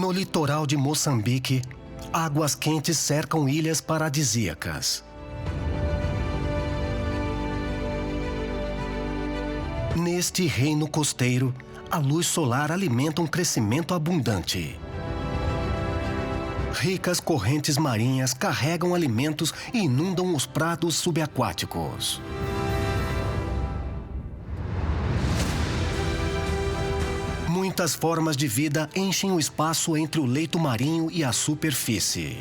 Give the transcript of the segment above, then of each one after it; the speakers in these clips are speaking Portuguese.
No litoral de Moçambique, águas quentes cercam ilhas paradisíacas. Neste reino costeiro, a luz solar alimenta um crescimento abundante. Ricas correntes marinhas carregam alimentos e inundam os prados subaquáticos. Muitas formas de vida enchem o espaço entre o leito marinho e a superfície.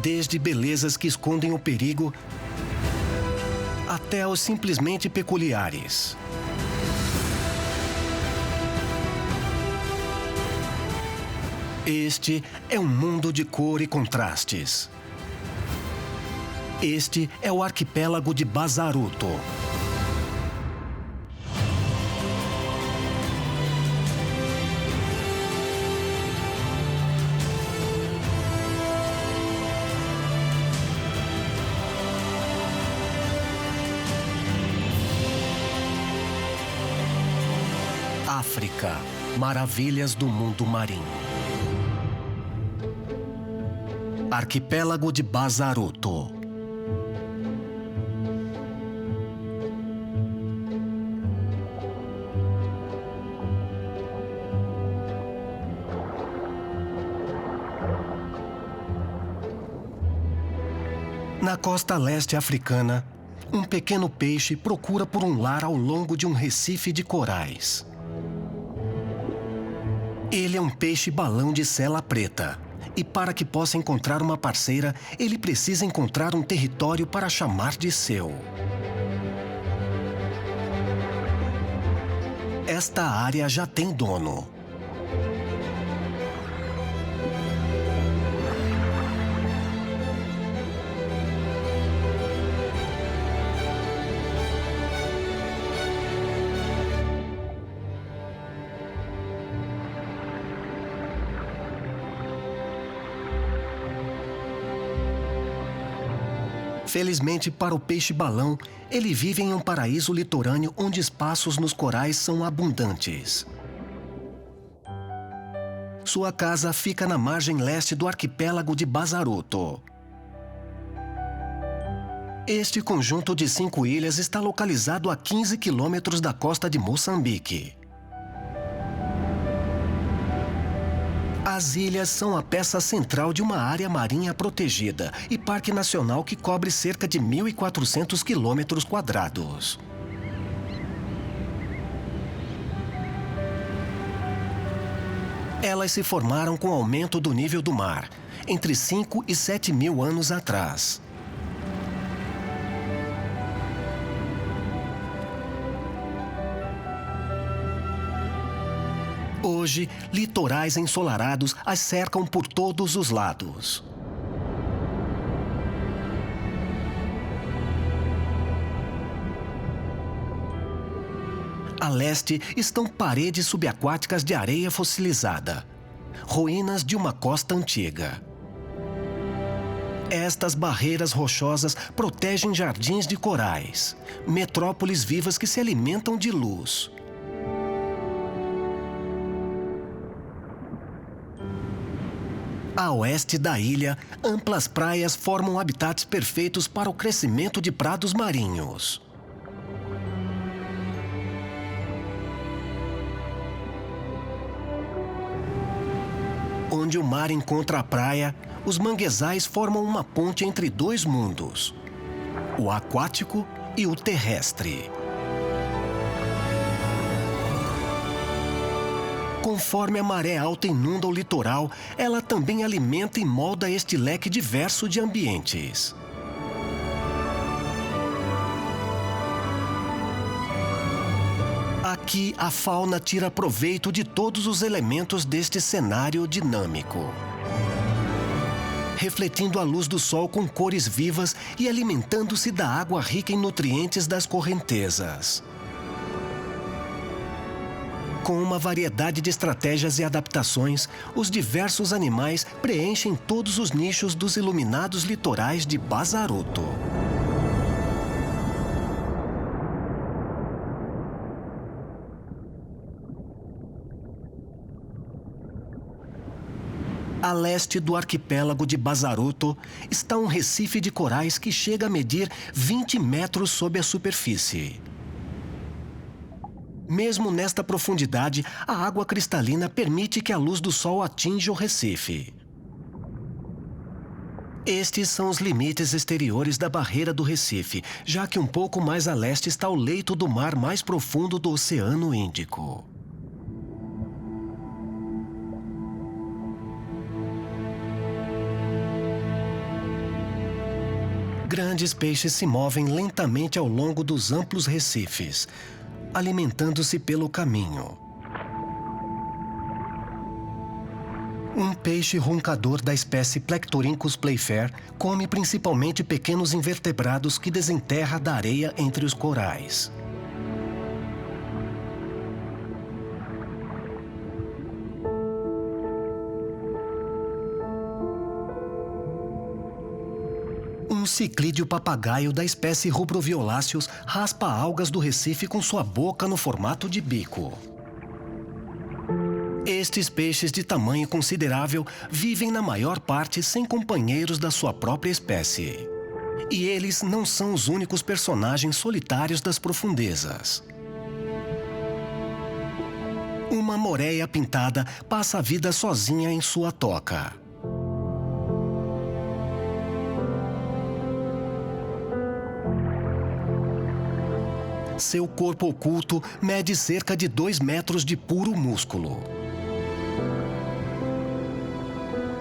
Desde belezas que escondem o perigo, até os simplesmente peculiares. Este é um mundo de cor e contrastes. Este é o arquipélago de Bazaruto. África, maravilhas do mundo marinho. Arquipélago de Bazaruto. Na costa leste africana, um pequeno peixe procura por um lar ao longo de um recife de corais. Ele é um peixe-balão de sela preta. E para que possa encontrar uma parceira, ele precisa encontrar um território para chamar de seu. Esta área já tem dono. Felizmente para o peixe-balão, ele vive em um paraíso litorâneo onde espaços nos corais são abundantes. Sua casa fica na margem leste do arquipélago de Bazaruto. Este conjunto de 5 ilhas está localizado a 15 quilômetros da costa de Moçambique. As ilhas são a peça central de uma área marinha protegida e parque nacional que cobre cerca de 1.400 quilômetros quadrados. Elas se formaram com o aumento do nível do mar, entre 5 e 7 mil anos atrás. Hoje, litorais ensolarados as cercam por todos os lados. A leste estão paredes subaquáticas de areia fossilizada, ruínas de uma costa antiga. Estas barreiras rochosas protegem jardins de corais, metrópoles vivas que se alimentam de luz. A oeste da ilha, amplas praias formam habitats perfeitos para o crescimento de prados marinhos. Onde o mar encontra a praia, os manguezais formam uma ponte entre 2 mundos: o aquático e o terrestre. Conforme a maré alta inunda o litoral, ela também alimenta e molda este leque diverso de ambientes. Aqui, a fauna tira proveito de todos os elementos deste cenário dinâmico, refletindo a luz do sol com cores vivas e alimentando-se da água rica em nutrientes das correntezas. Com uma variedade de estratégias e adaptações, os diversos animais preenchem todos os nichos dos iluminados litorais de Bazaruto. A leste do arquipélago de Bazaruto está um recife de corais que chega a medir 20 metros sob a superfície. Mesmo nesta profundidade, a água cristalina permite que a luz do sol atinja o recife. Estes são os limites exteriores da barreira do Recife, já que um pouco mais a leste está o leito do mar mais profundo do Oceano Índico. Grandes peixes se movem lentamente ao longo dos amplos recifes, alimentando-se pelo caminho. Um peixe roncador da espécie Plectorhynchus playfair come principalmente pequenos invertebrados que desenterra da areia entre os corais. Um ciclídeo papagaio da espécie Rubrovioláceos raspa algas do recife com sua boca no formato de bico. Estes peixes de tamanho considerável vivem na maior parte sem companheiros da sua própria espécie. E eles não são os únicos personagens solitários das profundezas. Uma moreia pintada passa a vida sozinha em sua toca. Seu corpo oculto mede cerca de 2 metros de puro músculo.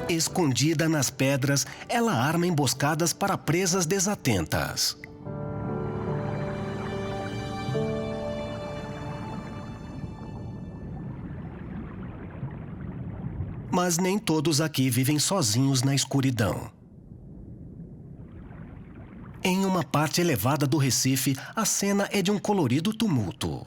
Escondida nas pedras, ela arma emboscadas para presas desatentas. Mas nem todos aqui vivem sozinhos na escuridão. Em uma parte elevada do Recife, a cena é de um colorido tumulto.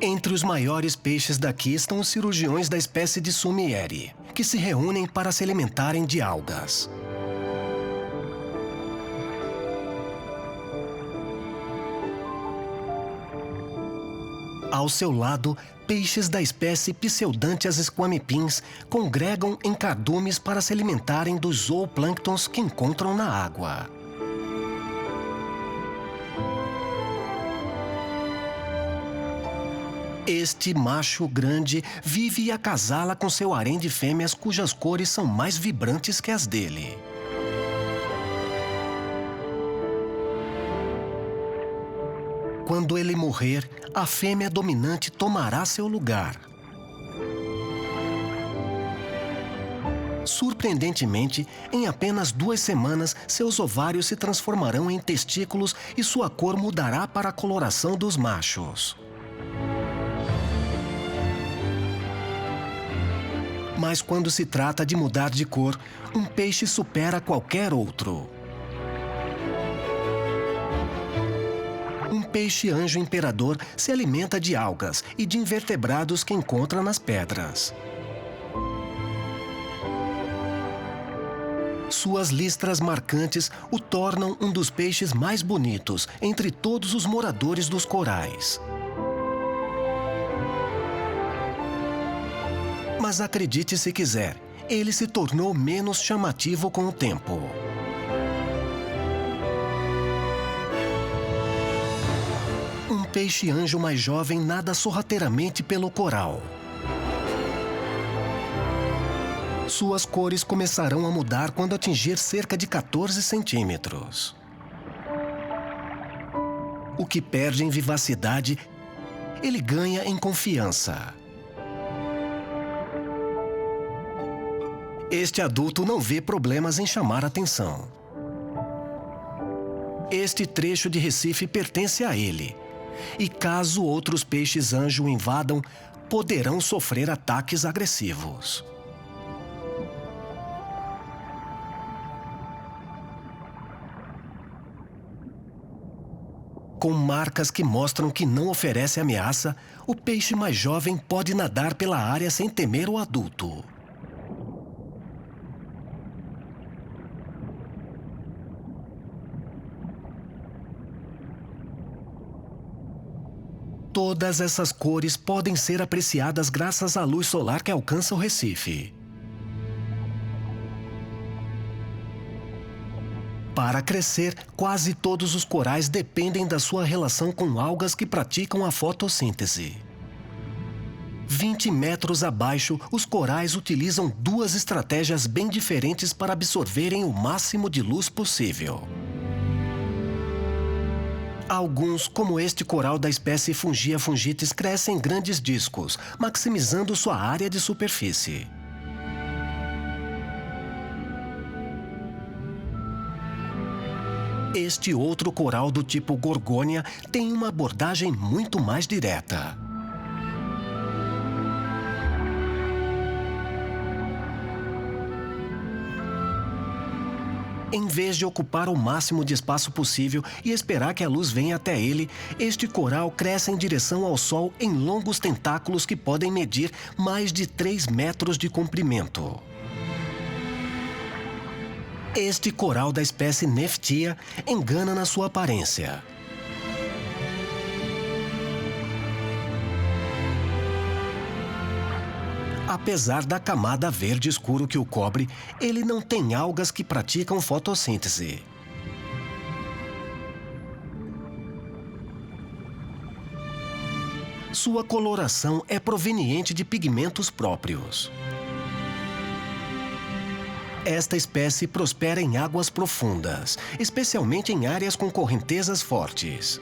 Entre os maiores peixes daqui estão os cirurgiões da espécie de Sumieri, que se reúnem para se alimentarem de algas. Ao seu lado, peixes da espécie Pseudantias squamipins congregam em cardumes para se alimentarem dos zooplânctons que encontram na água. Este macho grande vive e acasala com seu harém de fêmeas cujas cores são mais vibrantes que as dele. Quando ele morrer, a fêmea dominante tomará seu lugar. Surpreendentemente, em apenas 2 semanas, seus ovários se transformarão em testículos e sua cor mudará para a coloração dos machos. Mas quando se trata de mudar de cor, um peixe supera qualquer outro. Um peixe-anjo imperador se alimenta de algas e de invertebrados que encontra nas pedras. Suas listras marcantes o tornam um dos peixes mais bonitos entre todos os moradores dos corais. Mas acredite se quiser, ele se tornou menos chamativo com o tempo. Um peixe-anjo mais jovem nada sorrateiramente pelo coral. Suas cores começarão a mudar quando atingir cerca de 14 centímetros. O que perde em vivacidade, ele ganha em confiança. Este adulto não vê problemas em chamar atenção. Este trecho de Recife pertence a ele. E caso outros peixes-anjo o invadam, poderão sofrer ataques agressivos. Com marcas que mostram que não oferece ameaça, o peixe mais jovem pode nadar pela área sem temer o adulto. Todas essas cores podem ser apreciadas graças à luz solar que alcança o Recife. Para crescer, quase todos os corais dependem da sua relação com algas que praticam a fotossíntese. 20 metros abaixo, os corais utilizam duas estratégias bem diferentes para absorverem o máximo de luz possível. Alguns, como este coral da espécie Fungia fungitis, crescem em grandes discos, maximizando sua área de superfície. Este outro coral do tipo Gorgônia tem uma abordagem muito mais direta. Em vez de ocupar o máximo de espaço possível e esperar que a luz venha até ele, este coral cresce em direção ao Sol em longos tentáculos que podem medir mais de 3 metros de comprimento. Este coral da espécie Nephtia engana na sua aparência. Apesar da camada verde escuro que o cobre, ele não tem algas que praticam fotossíntese. Sua coloração é proveniente de pigmentos próprios. Esta espécie prospera em águas profundas, especialmente em áreas com correntezas fortes.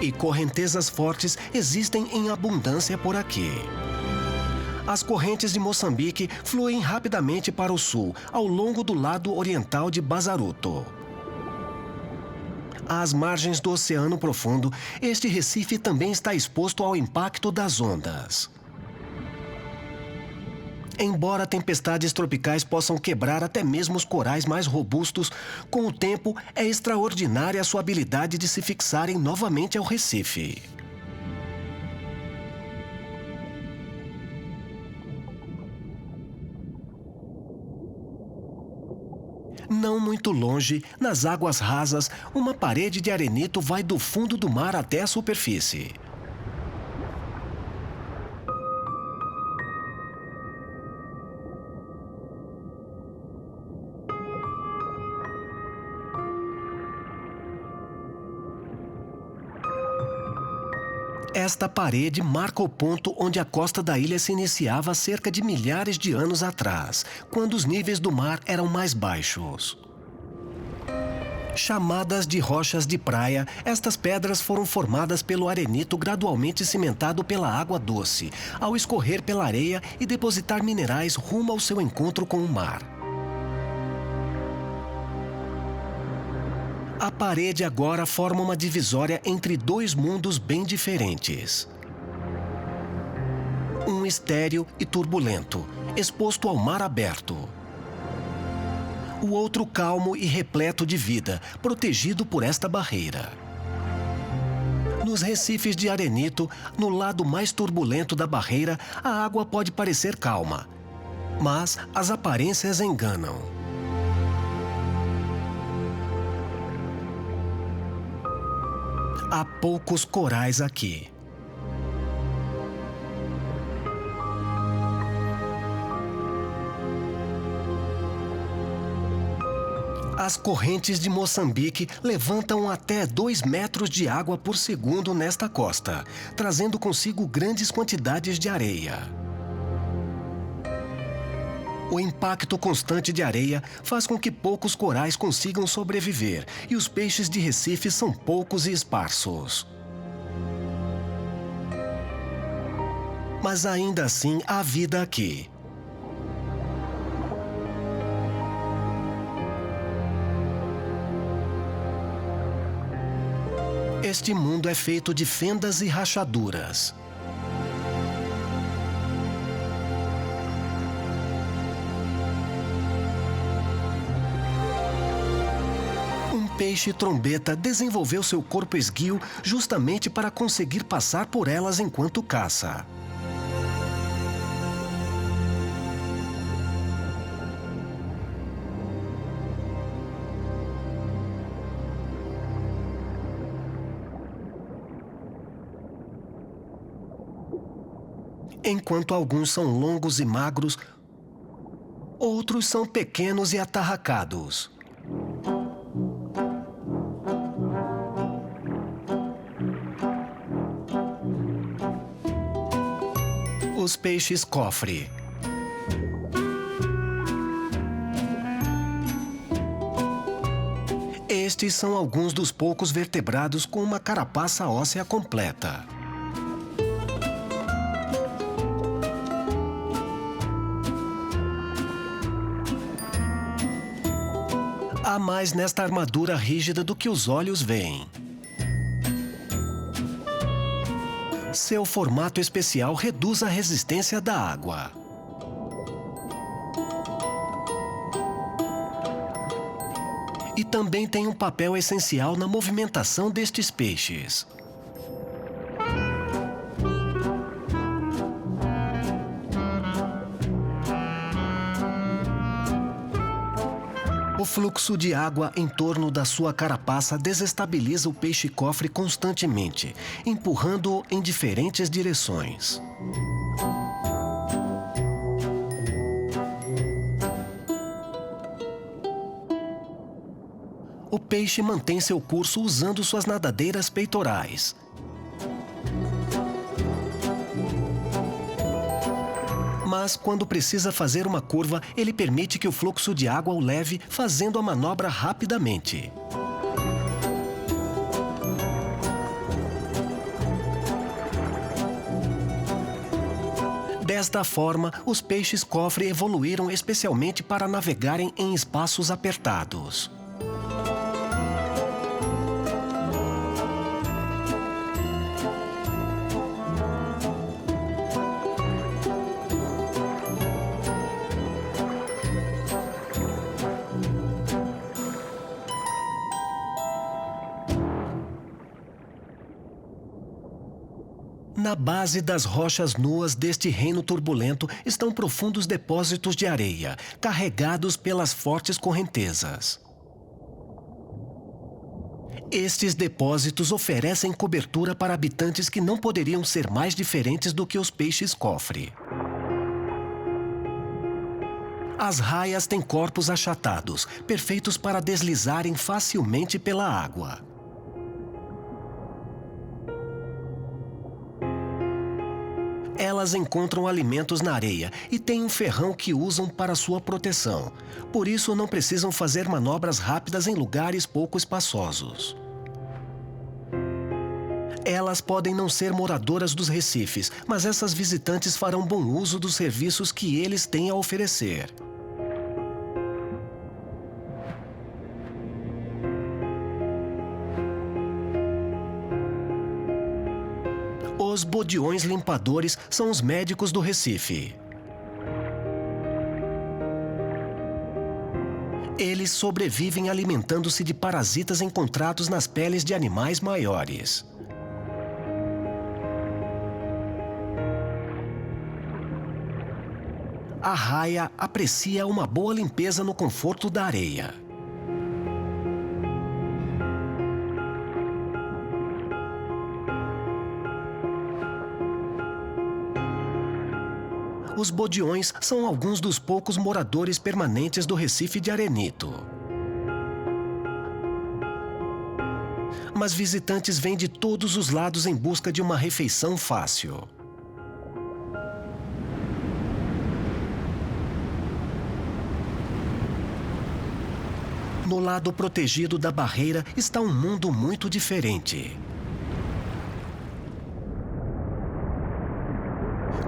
E correntezas fortes existem em abundância por aqui. As correntes de Moçambique fluem rapidamente para o sul, ao longo do lado oriental de Bazaruto. Às margens do Oceano Profundo, este recife também está exposto ao impacto das ondas. Embora tempestades tropicais possam quebrar até mesmo os corais mais robustos, com o tempo é extraordinária a sua habilidade de se fixarem novamente ao recife. Não muito longe, nas águas rasas, uma parede de arenito vai do fundo do mar até a superfície. Esta parede marca o ponto onde a costa da ilha se iniciava há cerca de milhares de anos atrás, quando os níveis do mar eram mais baixos. Chamadas de rochas de praia, estas pedras foram formadas pelo arenito gradualmente cimentado pela água doce, ao escorrer pela areia e depositar minerais rumo ao seu encontro com o mar. A parede agora forma uma divisória entre dois mundos bem diferentes. Um estéril e turbulento, exposto ao mar aberto. O outro calmo e repleto de vida, protegido por esta barreira. Nos recifes de arenito, no lado mais turbulento da barreira, a água pode parecer calma, mas as aparências enganam. Há poucos corais aqui. As correntes de Moçambique levantam até 2 metros de água por segundo nesta costa, trazendo consigo grandes quantidades de areia. O impacto constante de areia faz com que poucos corais consigam sobreviver e os peixes de Recife são poucos e esparsos. Mas ainda assim há vida aqui. Este mundo é feito de fendas e rachaduras. Peixe-trombeta desenvolveu seu corpo esguio justamente para conseguir passar por elas enquanto caça. Enquanto alguns são longos e magros, outros são pequenos e atarracados. Os peixes cofre. Estes são alguns dos poucos vertebrados com uma carapaça óssea completa. Há mais nesta armadura rígida do que os olhos veem. Seu formato especial reduz a resistência da água. E também tem um papel essencial na movimentação destes peixes. O fluxo de água em torno da sua carapaça desestabiliza o peixe-cofre constantemente, empurrando-o em diferentes direções. O peixe mantém seu curso usando suas nadadeiras peitorais. Mas, quando precisa fazer uma curva, ele permite que o fluxo de água o leve, fazendo a manobra rapidamente. Desta forma, os peixes cofre evoluíram especialmente para navegarem em espaços apertados. Na base das rochas nuas deste reino turbulento estão profundos depósitos de areia, carregados pelas fortes correntezas. Estes depósitos oferecem cobertura para habitantes que não poderiam ser mais diferentes do que os peixes cofre. As raias têm corpos achatados, perfeitos para deslizarem facilmente pela água. Elas encontram alimentos na areia e têm um ferrão que usam para sua proteção. Por isso, não precisam fazer manobras rápidas em lugares pouco espaçosos. Elas podem não ser moradoras dos recifes, mas essas visitantes farão bom uso dos serviços que eles têm a oferecer. Os bodiões limpadores são os médicos do Recife. Eles sobrevivem alimentando-se de parasitas encontrados nas peles de animais maiores. A raia aprecia uma boa limpeza no conforto da areia. Os bodiões são alguns dos poucos moradores permanentes do Recife de Arenito. Mas visitantes vêm de todos os lados em busca de uma refeição fácil. No lado protegido da barreira está um mundo muito diferente.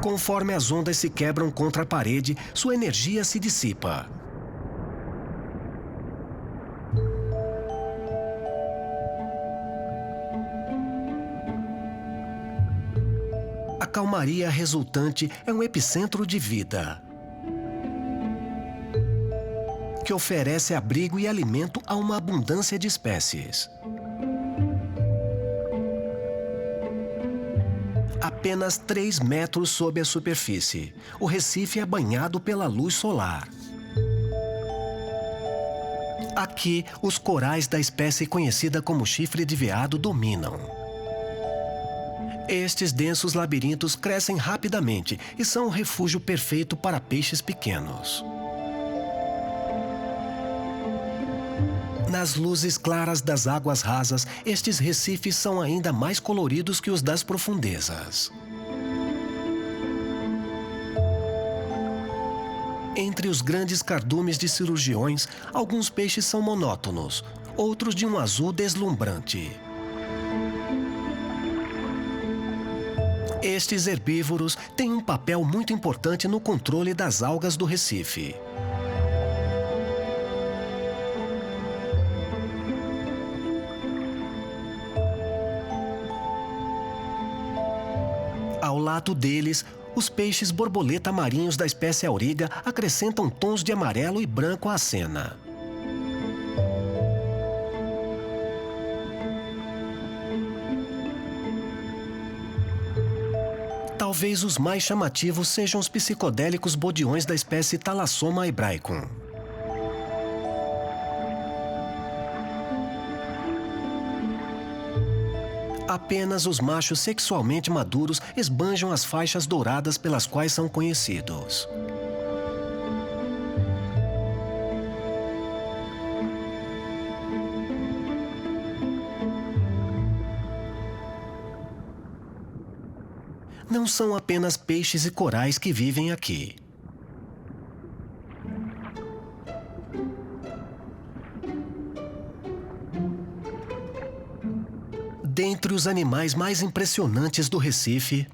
Conforme as ondas se quebram contra a parede, sua energia se dissipa. A calmaria resultante é um epicentro de vida, que oferece abrigo e alimento a uma abundância de espécies. Apenas 3 metros sob a superfície, o Recife é banhado pela luz solar. Aqui, os corais da espécie conhecida como chifre de veado dominam. Estes densos labirintos crescem rapidamente e são um refúgio perfeito para peixes pequenos. Nas luzes claras das águas rasas, estes recifes são ainda mais coloridos que os das profundezas. Entre os grandes cardumes de cirurgiões, alguns peixes são monótonos, outros de um azul deslumbrante. Estes herbívoros têm um papel muito importante no controle das algas do Recife. Ao lado deles, os peixes borboleta marinhos da espécie Auriga acrescentam tons de amarelo e branco à cena. Talvez os mais chamativos sejam os psicodélicos bodiões da espécie Thalassoma hebraicum. Apenas os machos sexualmente maduros esbanjam as faixas douradas pelas quais são conhecidos. Não são apenas peixes e corais que vivem aqui. Dentre os animais mais impressionantes do Recife,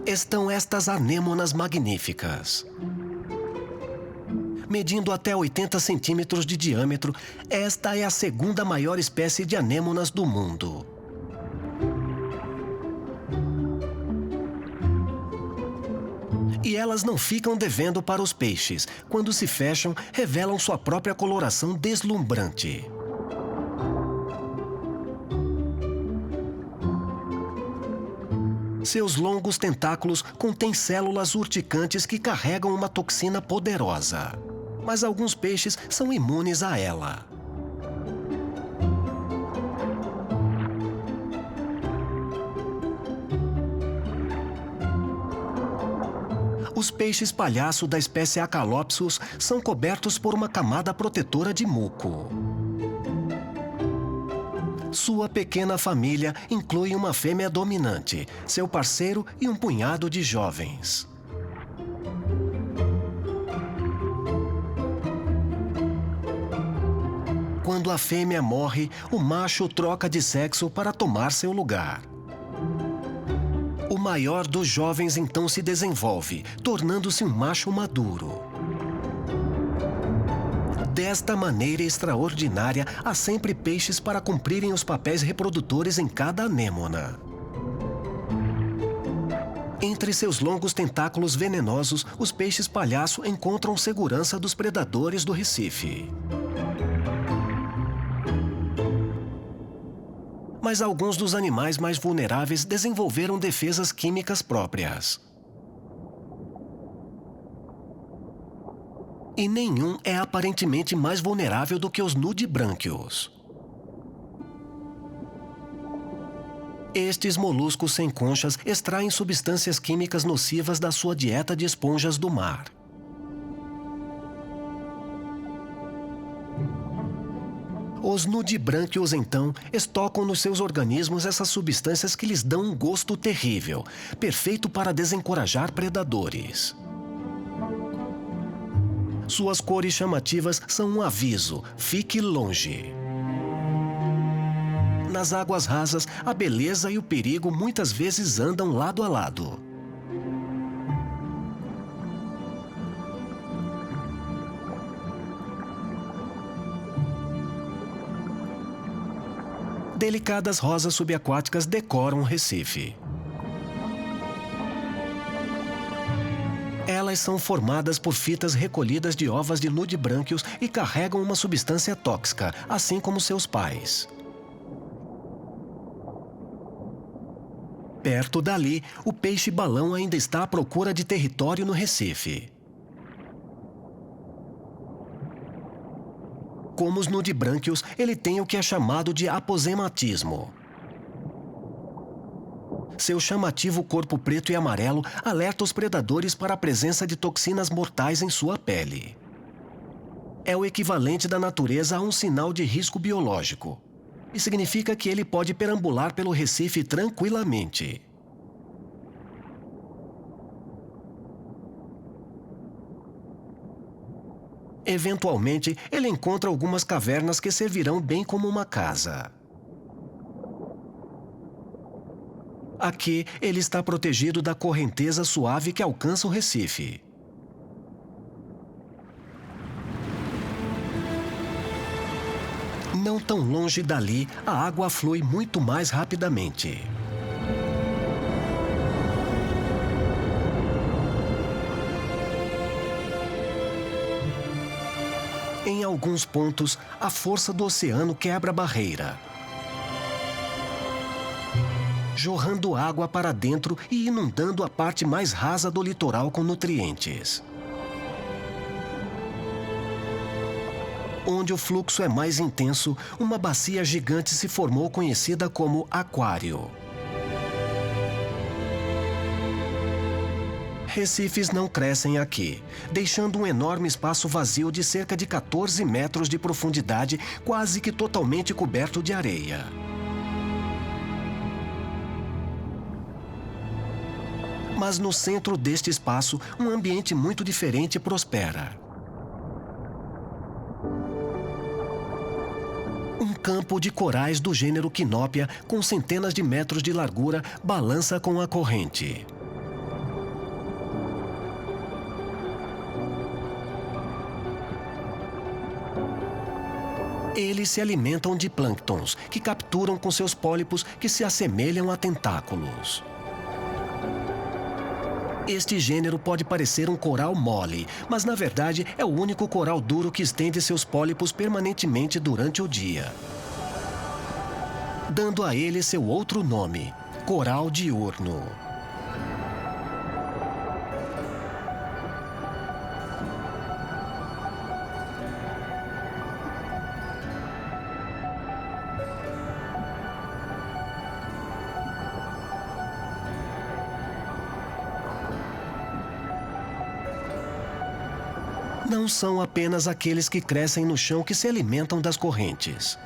estão estas anêmonas magníficas. Medindo até 80 centímetros de diâmetro, esta é a segunda maior espécie de anêmonas do mundo. E elas não ficam devendo para os peixes. Quando se fecham, revelam sua própria coloração deslumbrante. Seus longos tentáculos contêm células urticantes que carregam uma toxina poderosa. Mas alguns peixes são imunes a ela. Os peixes palhaço da espécie Acalopsis são cobertos por uma camada protetora de muco. Sua pequena família inclui uma fêmea dominante, seu parceiro e um punhado de jovens. Quando a fêmea morre, o macho troca de sexo para tomar seu lugar. O maior dos jovens então se desenvolve, tornando-se um macho maduro. Desta maneira extraordinária, há sempre peixes para cumprirem os papéis reprodutores em cada anêmona. Entre seus longos tentáculos venenosos, os peixes palhaço encontram segurança dos predadores do Recife. Mas alguns dos animais mais vulneráveis desenvolveram defesas químicas próprias. E nenhum é aparentemente mais vulnerável do que os nudibrânquios. Estes moluscos sem conchas extraem substâncias químicas nocivas da sua dieta de esponjas do mar. Os nudibrânquios, então, estocam nos seus organismos essas substâncias que lhes dão um gosto terrível, perfeito para desencorajar predadores. Suas cores chamativas são um aviso: fique longe. Nas águas rasas, a beleza e o perigo muitas vezes andam lado a lado. Delicadas rosas subaquáticas decoram o Recife. Elas são formadas por fitas recolhidas de ovas de nudibrânquios e carregam uma substância tóxica, assim como seus pais. Perto dali, o peixe-balão ainda está à procura de território no Recife. Como os nudibrânquios, ele tem o que é chamado de aposematismo. Seu chamativo corpo preto e amarelo alerta os predadores para a presença de toxinas mortais em sua pele. É o equivalente da natureza a um sinal de risco biológico. E significa que ele pode perambular pelo Recife tranquilamente. Eventualmente, ele encontra algumas cavernas que servirão bem como uma casa. Aqui, ele está protegido da correnteza suave que alcança o Recife. Não tão longe dali, a água flui muito mais rapidamente. Em alguns pontos, a força do oceano quebra a barreira, jorrando água para dentro e inundando a parte mais rasa do litoral com nutrientes. Onde o fluxo é mais intenso, uma bacia gigante se formou conhecida como aquário. Recifes não crescem aqui, deixando um enorme espaço vazio de cerca de 14 metros de profundidade, quase que totalmente coberto de areia. Mas no centro deste espaço, um ambiente muito diferente prospera. Um campo de corais do gênero Quinópia, com centenas de metros de largura, balança com a corrente. Eles se alimentam de plânctons, que capturam com seus pólipos que se assemelham a tentáculos. Este gênero pode parecer um coral mole, mas na verdade é o único coral duro que estende seus pólipos permanentemente durante o dia, dando a ele seu outro nome, coral diurno. Não são apenas aqueles que crescem no chão que se alimentam das correntes.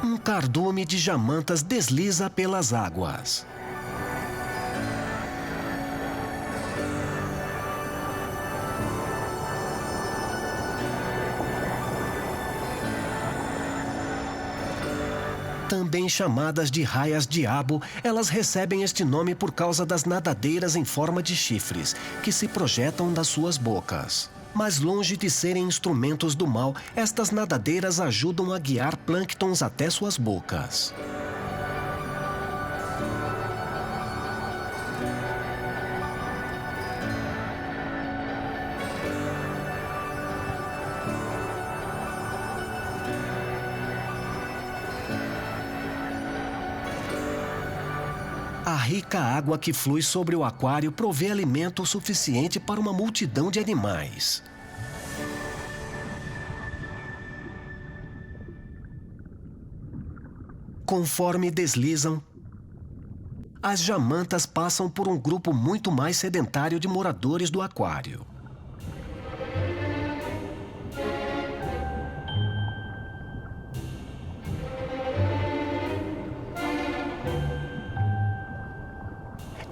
Um cardume de jamantas desliza pelas águas. Também chamadas de raias-diabo, elas recebem este nome por causa das nadadeiras em forma de chifres, que se projetam das suas bocas. Mas longe de serem instrumentos do mal, estas nadadeiras ajudam a guiar plânctons até suas bocas. A rica água que flui sobre o aquário provê alimento suficiente para uma multidão de animais. Conforme deslizam, as jamantas passam por um grupo muito mais sedentário de moradores do aquário.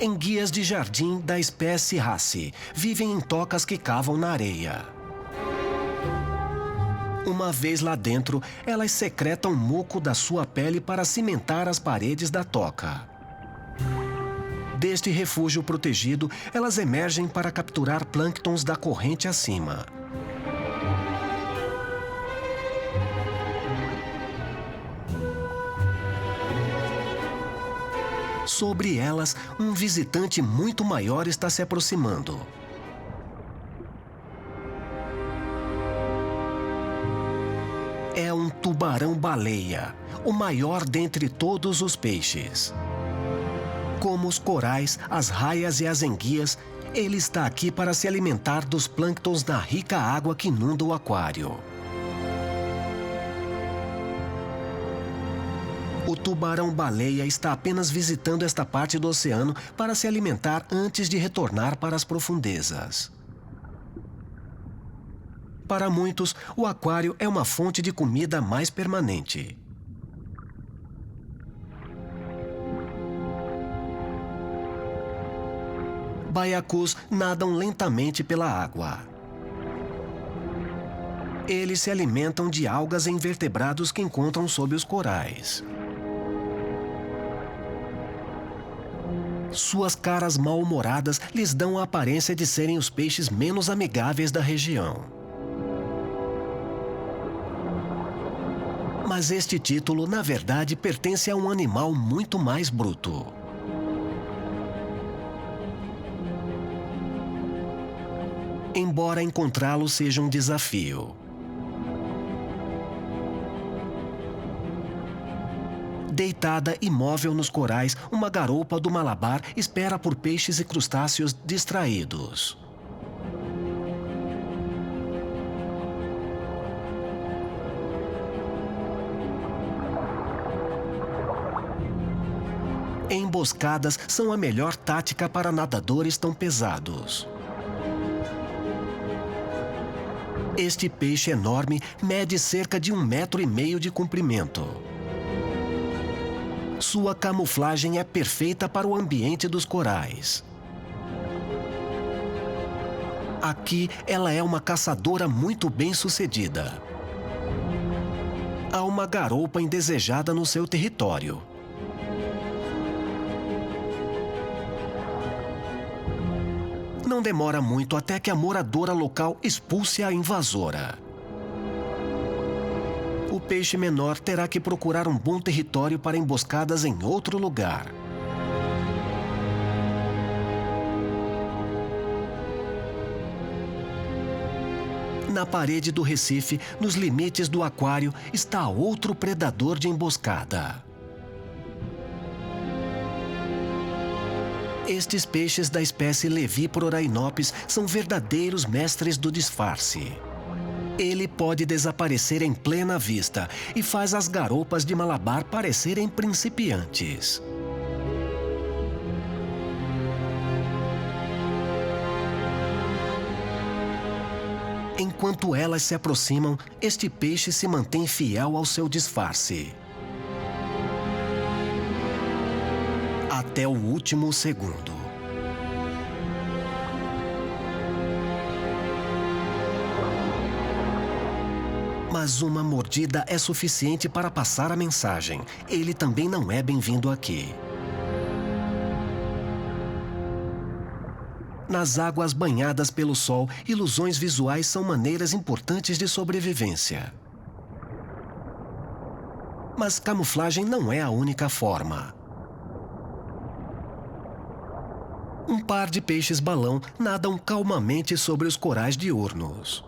Enguias de jardim da espécie Race vivem em tocas que cavam na areia. Uma vez lá dentro, elas secretam muco da sua pele para cimentar as paredes da toca. Deste refúgio protegido, elas emergem para capturar plânctons da corrente acima. Sobre elas, um visitante muito maior está se aproximando. É um tubarão-baleia, o maior dentre todos os peixes. Como os corais, as raias e as enguias, ele está aqui para se alimentar dos plânctons da rica água que inunda o aquário. O tubarão-baleia está apenas visitando esta parte do oceano para se alimentar antes de retornar para as profundezas. Para muitos, o aquário é uma fonte de comida mais permanente. Baiacus nadam lentamente pela água. Eles se alimentam de algas e invertebrados que encontram sob os corais. Suas caras mal-humoradas lhes dão a aparência de serem os peixes menos amigáveis da região. Mas este título, na verdade, pertence a um animal muito mais bruto. Embora encontrá-lo seja um desafio. Deitada imóvel nos corais, uma garoupa do Malabar espera por peixes e crustáceos distraídos. Emboscadas são a melhor tática para nadadores tão pesados. Este peixe enorme mede cerca de 1,5 metros de comprimento. Sua camuflagem é perfeita para o ambiente dos corais. Aqui, ela é uma caçadora muito bem-sucedida. Há uma garoupa indesejada no seu território. Não demora muito até que a moradora local expulse a invasora. O peixe menor terá que procurar um bom território para emboscadas em outro lugar. Na parede do recife, nos limites do aquário, está outro predador de emboscada. Estes peixes da espécie Leviprorainopes são verdadeiros mestres do disfarce. Ele pode desaparecer em plena vista e faz as garoupas de Malabar parecerem principiantes. Enquanto elas se aproximam, este peixe se mantém fiel ao seu disfarce. Até o último segundo. Mas uma mordida é suficiente para passar a mensagem. Ele também não é bem-vindo aqui. Nas águas banhadas pelo sol, ilusões visuais são maneiras importantes de sobrevivência. Mas camuflagem não é a única forma. Um par de peixes-balão nadam calmamente sobre os corais diurnos.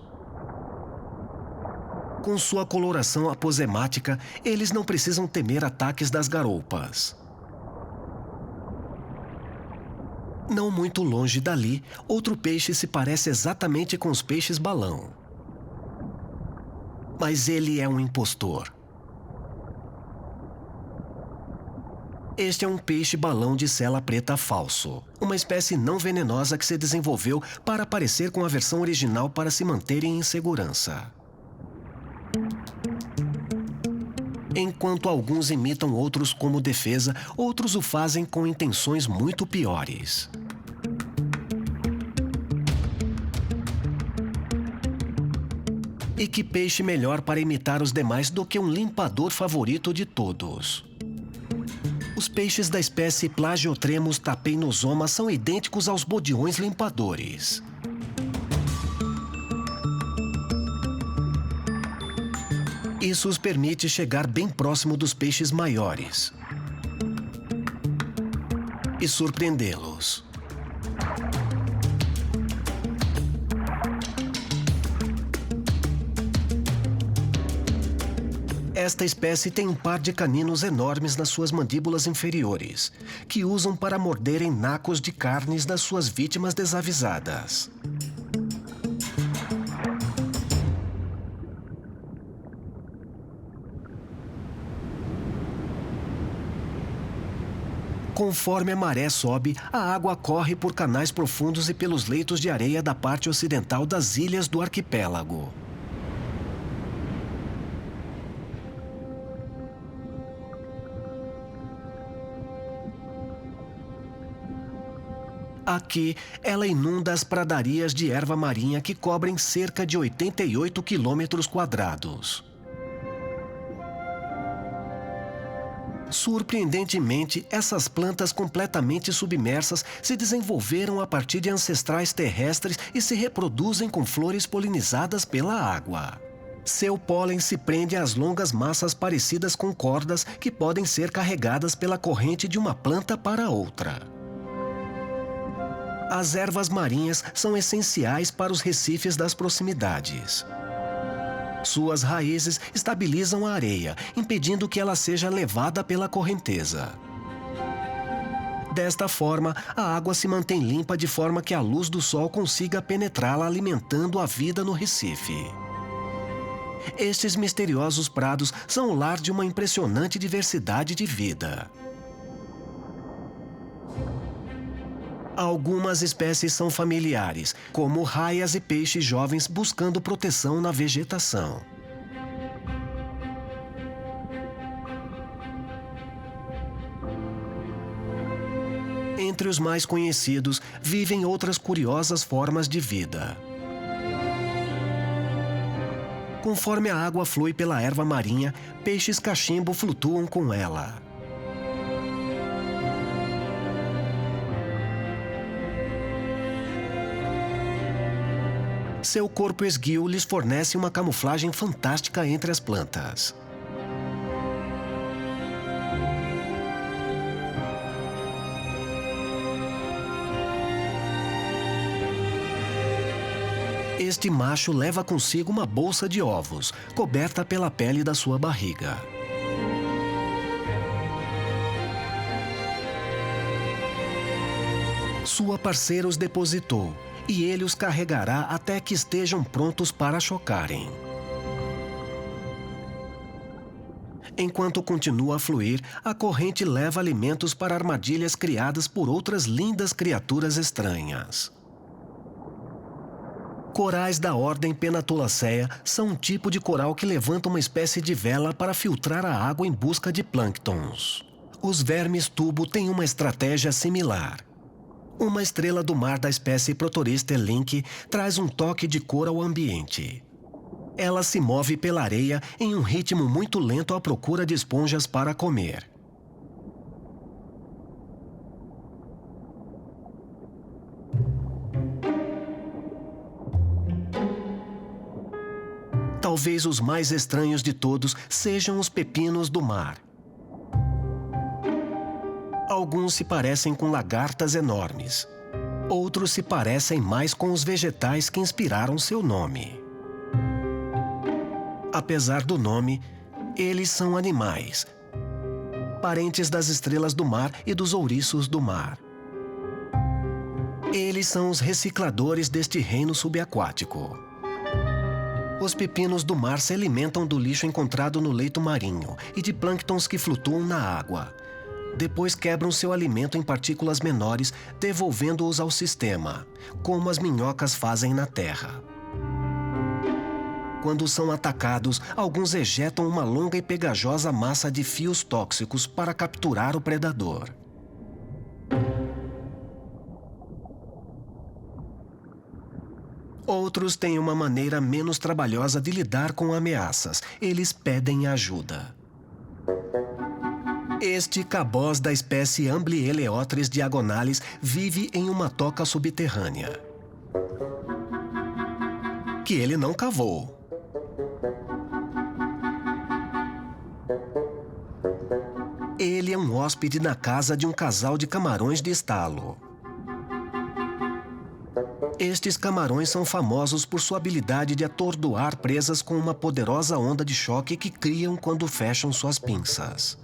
Com sua coloração aposemática, eles não precisam temer ataques das garoupas. Não muito longe dali, outro peixe se parece exatamente com os peixes-balão. Mas ele é um impostor. Este é um peixe-balão de sela preta falso, uma espécie não venenosa que se desenvolveu para parecer com a versão original para se manterem em segurança. Enquanto alguns imitam outros como defesa, outros o fazem com intenções muito piores. E que peixe melhor para imitar os demais do que um limpador favorito de todos? Os peixes da espécie Plagiotremus tapeinosoma são idênticos aos bodiões limpadores. Isso os permite chegar bem próximo dos peixes maiores e surpreendê-los. Esta espécie tem um par de caninos enormes nas suas mandíbulas inferiores, que usam para morderem nacos de carnes das suas vítimas desavisadas. Conforme a maré sobe, a água corre por canais profundos e pelos leitos de areia da parte ocidental das ilhas do arquipélago. Aqui, ela inunda as pradarias de erva marinha que cobrem cerca de 88 quilômetros quadrados. Surpreendentemente, essas plantas completamente submersas se desenvolveram a partir de ancestrais terrestres e se reproduzem com flores polinizadas pela água. Seu pólen se prende às longas massas parecidas com cordas que podem ser carregadas pela corrente de uma planta para outra. As ervas marinhas são essenciais para os recifes das proximidades. Suas raízes estabilizam a areia, impedindo que ela seja levada pela correnteza. Desta forma, a água se mantém limpa de forma que a luz do sol consiga penetrá-la, alimentando a vida no Recife. Estes misteriosos prados são o lar de uma impressionante diversidade de vida. Algumas espécies são familiares, como raias e peixes jovens buscando proteção na vegetação. Entre os mais conhecidos, vivem outras curiosas formas de vida. Conforme a água flui pela erva marinha, peixes cachimbo flutuam com ela. Seu corpo esguio lhes fornece uma camuflagem fantástica entre as plantas. Este macho leva consigo uma bolsa de ovos, coberta pela pele da sua barriga. Sua parceira os depositou, e ele os carregará até que estejam prontos para chocarem. Enquanto continua a fluir, a corrente leva alimentos para armadilhas criadas por outras lindas criaturas estranhas. Corais da ordem Penatolaceae são um tipo de coral que levanta uma espécie de vela para filtrar a água em busca de plânctons. Os vermes tubo têm uma estratégia similar. Uma estrela do mar da espécie Protorista link traz um toque de cor ao ambiente. Ela se move pela areia em um ritmo muito lento à procura de esponjas para comer. Talvez os mais estranhos de todos sejam os pepinos do mar. Alguns se parecem com lagartas enormes. Outros se parecem mais com os vegetais que inspiraram seu nome. Apesar do nome, eles são animais, parentes das estrelas do mar e dos ouriços do mar. Eles são os recicladores deste reino subaquático. Os pepinos do mar se alimentam do lixo encontrado no leito marinho e de plânctons que flutuam na água. Depois quebram seu alimento em partículas menores, devolvendo-os ao sistema, como as minhocas fazem na terra. Quando são atacados, alguns ejetam uma longa e pegajosa massa de fios tóxicos para capturar o predador. Outros têm uma maneira menos trabalhosa de lidar com ameaças. Eles pedem ajuda. Este caboz da espécie Amblieleotris diagonalis vive em uma toca subterrânea, que ele não cavou. Ele é um hóspede na casa de um casal de camarões de estalo. Estes camarões são famosos por sua habilidade de atordoar presas com uma poderosa onda de choque que criam quando fecham suas pinças.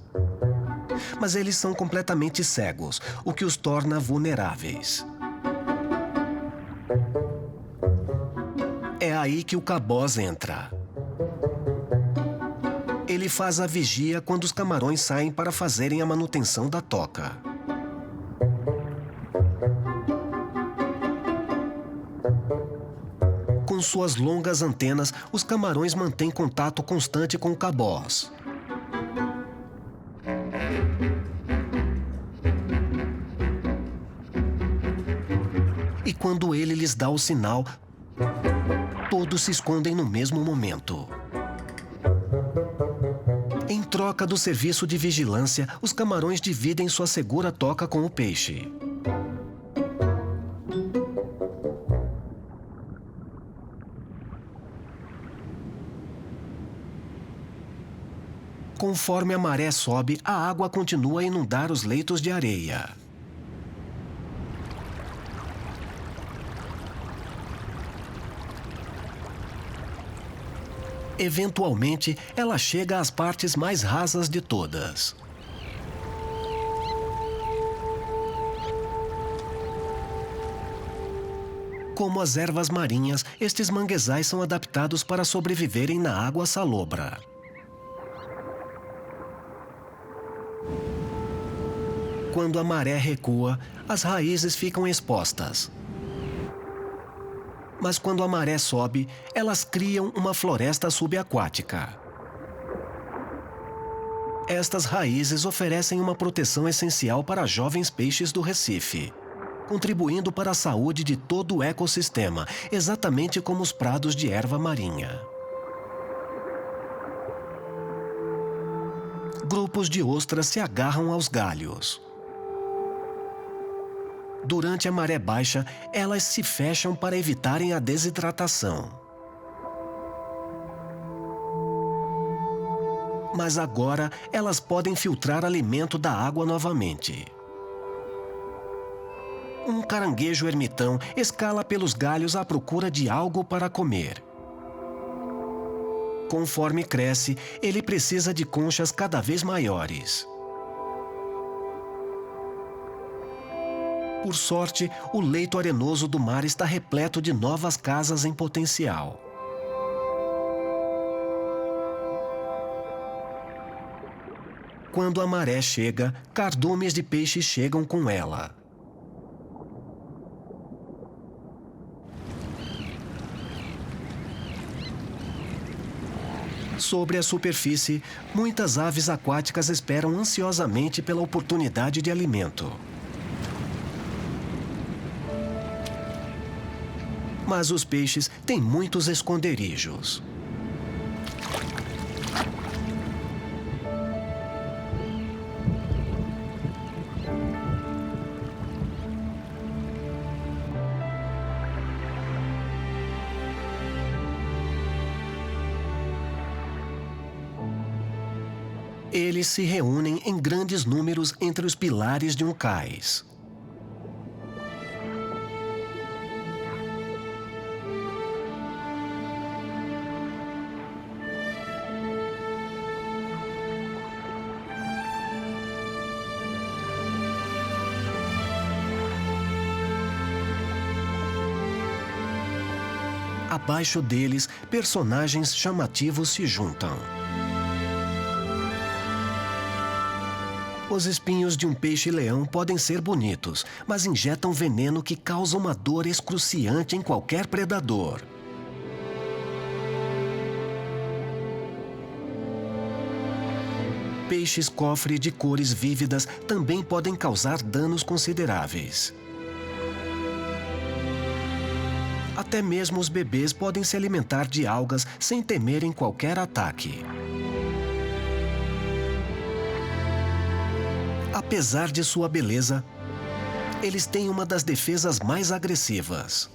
Mas eles são completamente cegos, o que os torna vulneráveis. É aí que o Caboz entra. Ele faz a vigia quando os camarões saem para fazerem a manutenção da toca. Com suas longas antenas, os camarões mantêm contato constante com o Caboz. E quando ele lhes dá o sinal, todos se escondem no mesmo momento. Em troca do serviço de vigilância, os camarões dividem sua segura toca com o peixe. Conforme a maré sobe, a água continua a inundar os leitos de areia. Eventualmente, ela chega às partes mais rasas de todas. Como as ervas marinhas, estes manguezais são adaptados para sobreviverem na água salobra. Quando a maré recua, as raízes ficam expostas. Mas quando a maré sobe, elas criam uma floresta subaquática. Estas raízes oferecem uma proteção essencial para jovens peixes do Recife, contribuindo para a saúde de todo o ecossistema, exatamente como os prados de erva marinha. Grupos de ostras se agarram aos galhos. Durante a maré baixa, elas se fecham para evitarem a desidratação. Mas agora, elas podem filtrar alimento da água novamente. Um caranguejo ermitão escala pelos galhos à procura de algo para comer. Conforme cresce, ele precisa de conchas cada vez maiores. Por sorte, o leito arenoso do mar está repleto de novas casas em potencial. Quando a maré chega, cardumes de peixe chegam com ela. Sobre a superfície, muitas aves aquáticas esperam ansiosamente pela oportunidade de alimento. Mas os peixes têm muitos esconderijos. Eles se reúnem em grandes números entre os pilares de um cais. Abaixo deles, personagens chamativos se juntam. Os espinhos de um peixe-leão podem ser bonitos, mas injetam veneno que causa uma dor excruciante em qualquer predador. Peixes-cofre de cores vívidas também podem causar danos consideráveis. Até mesmo os bebês podem se alimentar de algas sem temerem qualquer ataque. Apesar de sua beleza, eles têm uma das defesas mais agressivas.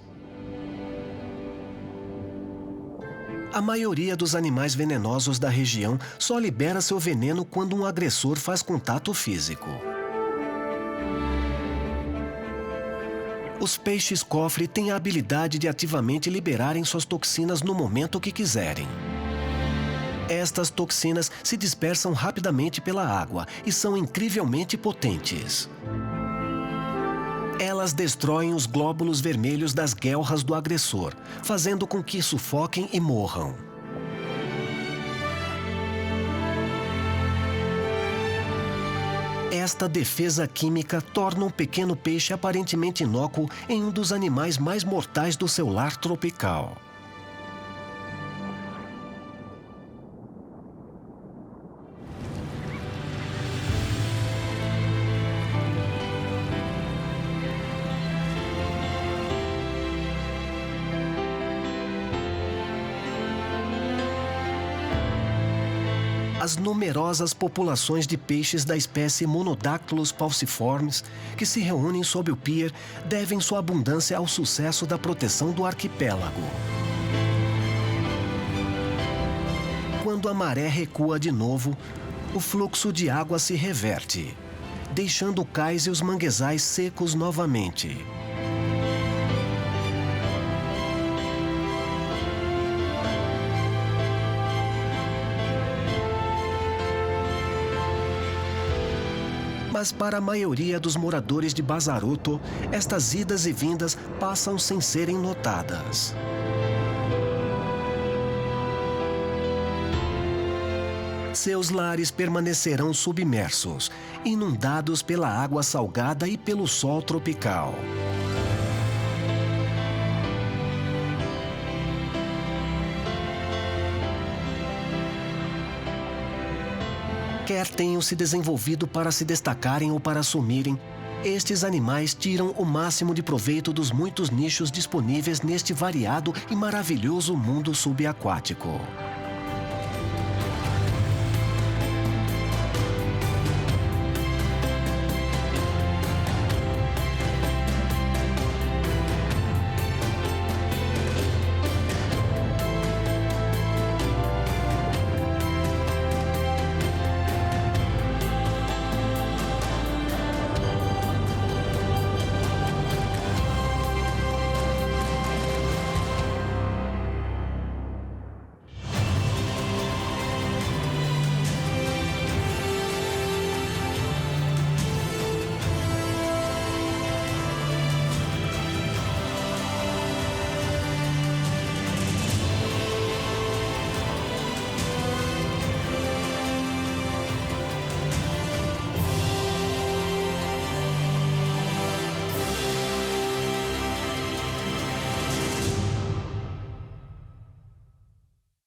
A maioria dos animais venenosos da região só libera seu veneno quando um agressor faz contato físico. Os peixes-cofre têm a habilidade de ativamente liberarem suas toxinas no momento que quiserem. Estas toxinas se dispersam rapidamente pela água e são incrivelmente potentes. Elas destroem os glóbulos vermelhos das guelras do agressor, fazendo com que sufoquem e morram. Esta defesa química torna um pequeno peixe aparentemente inócuo em um dos animais mais mortais do seu lar tropical. As numerosas populações de peixes da espécie Monodactylus pauciformes que se reúnem sob o pier devem sua abundância ao sucesso da proteção do arquipélago. Quando a maré recua de novo, o fluxo de água se reverte, deixando o cais e os manguezais secos novamente. Mas para a maioria dos moradores de Bazaruto, estas idas e vindas passam sem serem notadas. Seus lares permanecerão submersos, inundados pela água salgada e pelo sol tropical. Quer tenham se desenvolvido para se destacarem ou para sumirem, estes animais tiram o máximo de proveito dos muitos nichos disponíveis neste variado e maravilhoso mundo subaquático.